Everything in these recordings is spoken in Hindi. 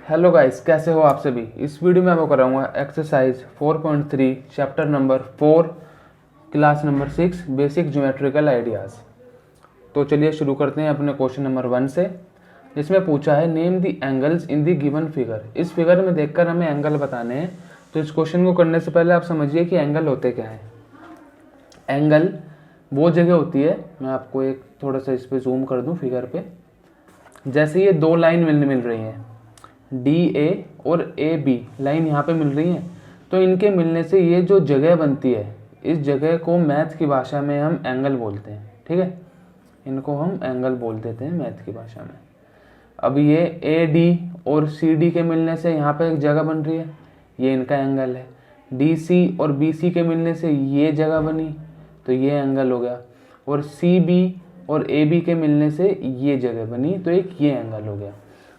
हेलो गाइस, कैसे हो आप सभी। इस वीडियो में मैं कराऊंगा exercise 4.3 chapter number 4 class number 6 basic geometrical ideas. तो चलिए शुरू करते हैं अपने क्वेश्चन नंबर 1 से, जिसमें पूछा है name the angles in the given figure. इस फिगर में देखकर हमें एंगल बताने हैं। तो इस क्वेश्चन को करने से पहले आप समझिए कि एंगल होते क्या है। एंगल वो जगह होती है, मैं आपको एक थोड़ा सा इस पर जूम कर दूँ फिगर पे। जैसे ये दो लाइन मिल रही हैं, डी ए और ए बी लाइन यहाँ पे मिल रही है, तो इनके मिलने से ये जो जगह बनती है, इस जगह को मैथ की भाषा में हम एंगल बोलते हैं। ठीक है, इनको हम एंगल बोल देते हैं मैथ की भाषा में। अब ये ए डी और सी डी के मिलने से यहाँ पे एक जगह बन रही है, ये इनका एंगल है। डी सी और बी सी के मिलने से ये जगह बनी, तो ये एंगल हो गया। और सी बी और ए बी के मिलने से ये जगह बनी, तो एक ये एंगल हो गया।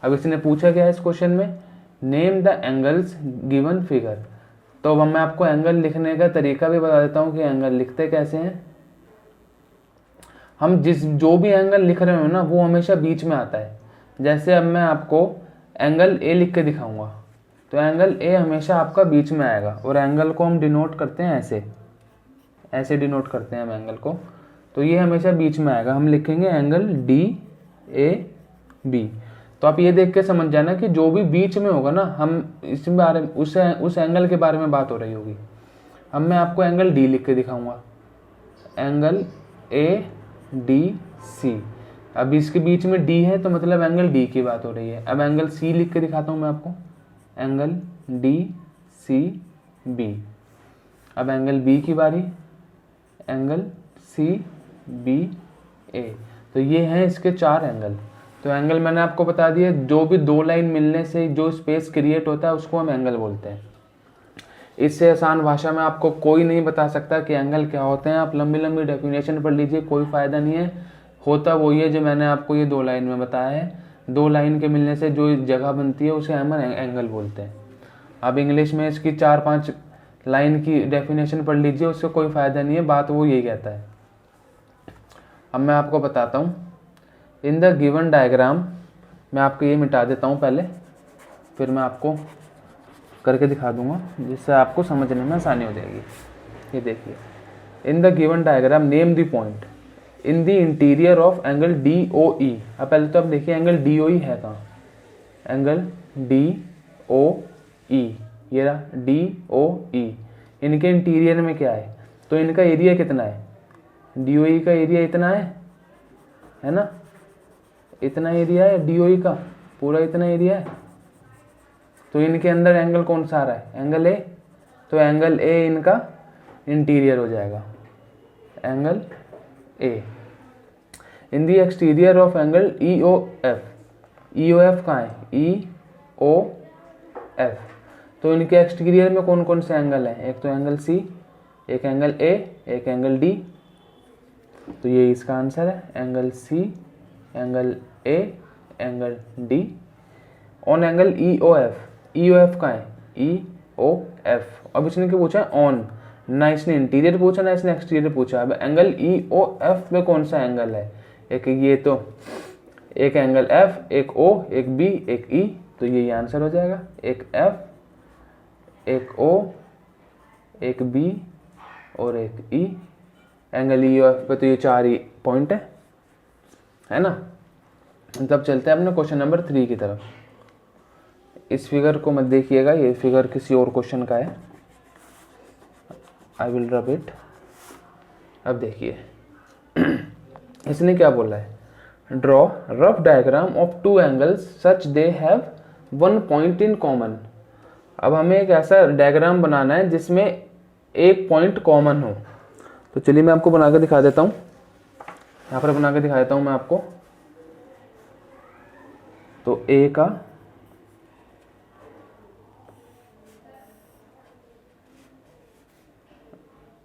अब इसने पूछा क्या है इस क्वेश्चन में, name the angles given figure. तो अब मैं आपको एंगल लिखने का तरीका भी बता देता हूँ कि एंगल लिखते कैसे हैं। हम जो भी एंगल लिख रहे हो ना, वो हमेशा बीच में आता है। जैसे अब मैं आपको एंगल ए लिख के दिखाऊंगा, तो एंगल ए हमेशा आपका बीच में आएगा। और एंगल को हम डिनोट करते हैं ऐसे डिनोट करते हैं हम एंगल को, तो ये हमेशा बीच में आएगा। हम लिखेंगे एंगल डी ए बी। तो आप ये देख के समझ जाना कि जो भी बीच में होगा ना, हम इस बारे में उस एंगल के बारे में बात हो रही होगी। अब मैं आपको एंगल डी लिख के दिखाऊंगा, एंगल ए डी सी। अब इसके बीच में डी है, तो मतलब एंगल डी की बात हो रही है। अब एंगल सी लिख के दिखाता हूँ मैं आपको, एंगल डी सी बी। अब एंगल बी की बारी, एंगल सी बी ए। तो ये हैं इसके चार एंगल। तो एंगल मैंने आपको बता दिया, जो भी दो लाइन मिलने से जो स्पेस क्रिएट होता है उसको हम एंगल बोलते हैं। इससे आसान भाषा में आपको कोई नहीं बता सकता कि एंगल क्या होते हैं। आप लंबी लंबी डेफिनेशन पढ़ लीजिए, कोई फ़ायदा नहीं है। होता वही है जो मैंने आपको ये दो लाइन में बताया है। दो लाइन के मिलने से जो जगह बनती है उसे हम एंगल बोलते हैं। अब इंग्लिश में इसकी 4-5 लाइन की डेफिनेशन पढ़ लीजिए, उससे कोई फ़ायदा नहीं है। बात वो यही कहता है। अब मैं आपको बताता हूँ, इन द गिवन डायग्राम, मैं आपको ये मिटा देता हूँ पहले, फिर मैं आपको करके दिखा दूंगा, जिससे आपको समझने में आसानी हो जाएगी। ये देखिए, in the given diagram name the point in the interior of angle D O E. अब पहले तो आप देखिए एंगल डी ओ ई है कहाँ, एंगल डी ओ ई, ये रहा डी ओ ई। इनके इंटीरियर में क्या है, तो इनका एरिया कितना है, डी ओ ई का एरिया इतना है ना, इतना एरिया है डी ओ ई का, पूरा इतना एरिया है। तो इनके अंदर एंगल कौन सा आ रहा है, एंगल ए। तो एंगल ए इनका इंटीरियर हो जाएगा, angle A. In the exterior of angle E O F. E O F कहाँ है, ई ओ एफ। तो इनके एक्सटीरियर में कौन कौन से एंगल हैं, एक तो एंगल सी, एक एंगल ए, एक एंगल डी। तो ये इसका आंसर है, angle C, angle A, angle D. On angle E O F. E O F का है, ई ओ एफ। अब इसने क्या पूछा, ऑन। ना इसने इंटीरियर पूछा ना इसने एक्सटीरियर पूछा। अब एंगल ई ओ एफ में कौन सा एंगल है, एक ये, तो एक एंगल एफ, एक ओ, एक बी, एक ई। तो ये आंसर हो जाएगा, एक एफ, एक ओ, एक बी और एक ई। एंगल ई ओ एफ पे तो ये चार ही पॉइंट है ना। तब चलते हैं अपने क्वेश्चन नंबर 3 की तरफ। इस फिगर को मत देखिएगा, ये फिगर किसी और क्वेश्चन का है। I will rub it. अब देखिए इसने क्या बोला है, draw rough diagram of two angles such they have one point in common. अब हमें एक ऐसा डायग्राम बनाना है जिसमें एक पॉइंट कॉमन हो। तो चलिए मैं आपको बना के दिखा देता हूँ, यहाँ पर बना के दिखा देता हूँ मैं आपको। तो ए का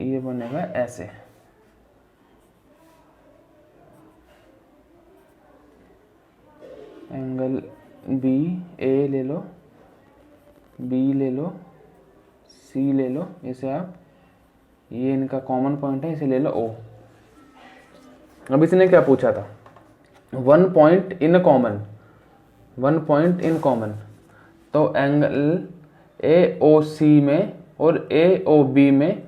ये बनेगा ऐसे, एंगल बी, ए ले लो, बी ले लो, सी ले लो, इसे आप, ये इनका कॉमन पॉइंट है, इसे ले लो ओ। अब इसने क्या पूछा था, one point in common, one point in common. तो एंगल AOC में और AOB में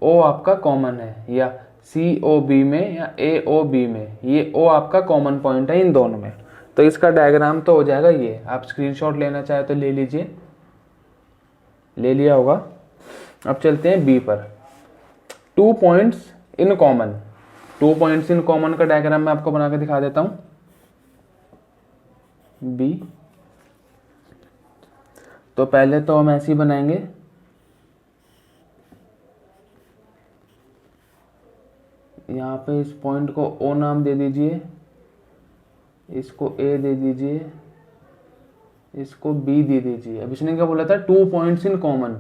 O आपका कॉमन है, या COB में या AOB में, ये O आपका कॉमन पॉइंट है इन दोनों में। तो इसका डायग्राम तो हो जाएगा ये। आप स्क्रीनशॉट लेना चाहे तो ले लीजिए, ले लिया होगा। अब चलते हैं B पर। 2 points in common. 2 points in common का डायग्राम मैं आपको बना के दिखा देता हूं। B, तो पहले तो हम ऐसे ही बनाएंगे, यहाँ पे इस पॉइंट को O नाम दे दीजिए, इसको A दे दीजिए, इसको B दे दीजिए। अब इसने क्या बोला था, 2 पॉइंट्स इन कॉमन,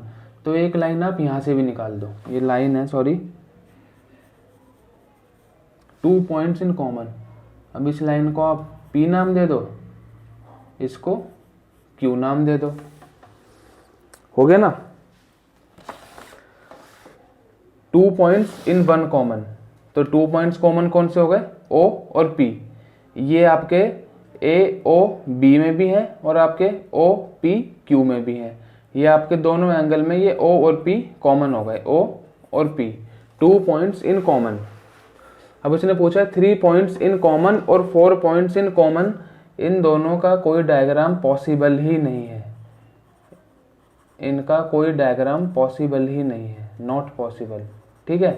तो एक लाइन आप यहाँ से भी निकाल दो, ये लाइन है सॉरी, 2 पॉइंट्स इन कॉमन। अब इस लाइन को आप P नाम दे दो, इसको Q नाम दे दो, हो गया ना। 2 पॉइंट्स इन 1 कॉमन, तो 2 पॉइंट्स कॉमन कौन से हो गए, O और P। ये आपके AOB में भी है और आपके OPQ में भी है। ये आपके दोनों एंगल में ये O और P कॉमन हो गए, O और P, 2 पॉइंट्स इन कॉमन। अब इसने पूछा 3 पॉइंट्स इन कॉमन और 4 पॉइंट्स इन कॉमन, इन दोनों का कोई डायग्राम पॉसिबल ही नहीं है, इनका कोई डायग्राम पॉसिबल ही नहीं है, नॉट पॉसिबल, ठीक है।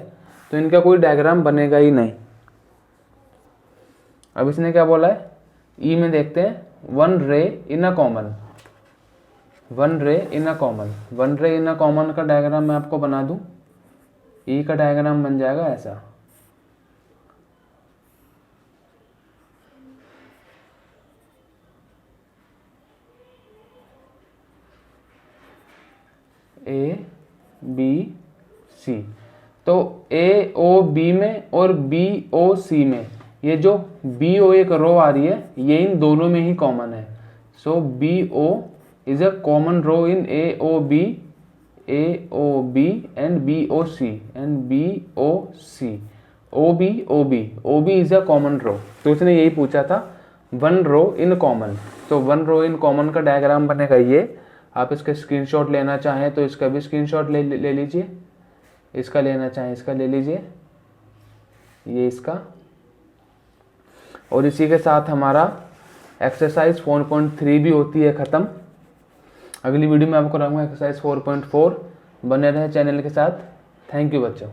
तो इनका कोई डायग्राम बनेगा ही नहीं। अब इसने क्या बोला है, ई में देखते हैं, 1 रे इन अ कॉमन, 1 रे इन अ कॉमन, 1 रे इन अ कॉमन का डायग्राम मैं आपको बना दूं। ई का डायग्राम बन जाएगा ऐसा, ABC। तो AOB में और BOC में, ये जो BO एक रो आ रही है, ये इन दोनों में ही कॉमन है। So BO is a common ray in AOB and BOC। OB is a common ray. तो उसने यही पूछा था, 1 रो इन कॉमन। तो 1 रो इन कॉमन का डायग्राम बनेगा ये। आप इसका स्क्रीनशॉट लेना चाहें तो इसका भी स्क्रीनशॉट ले लीजिए, इसका लेना चाहें इसका ले लीजिए, ये इसका। और इसी के साथ हमारा एक्सरसाइज 4.3 भी होती है ख़त्म। अगली वीडियो में आपको कराऊंगा एक्सरसाइज 4.4। बने रहे चैनल के साथ। थैंक यू बच्चों।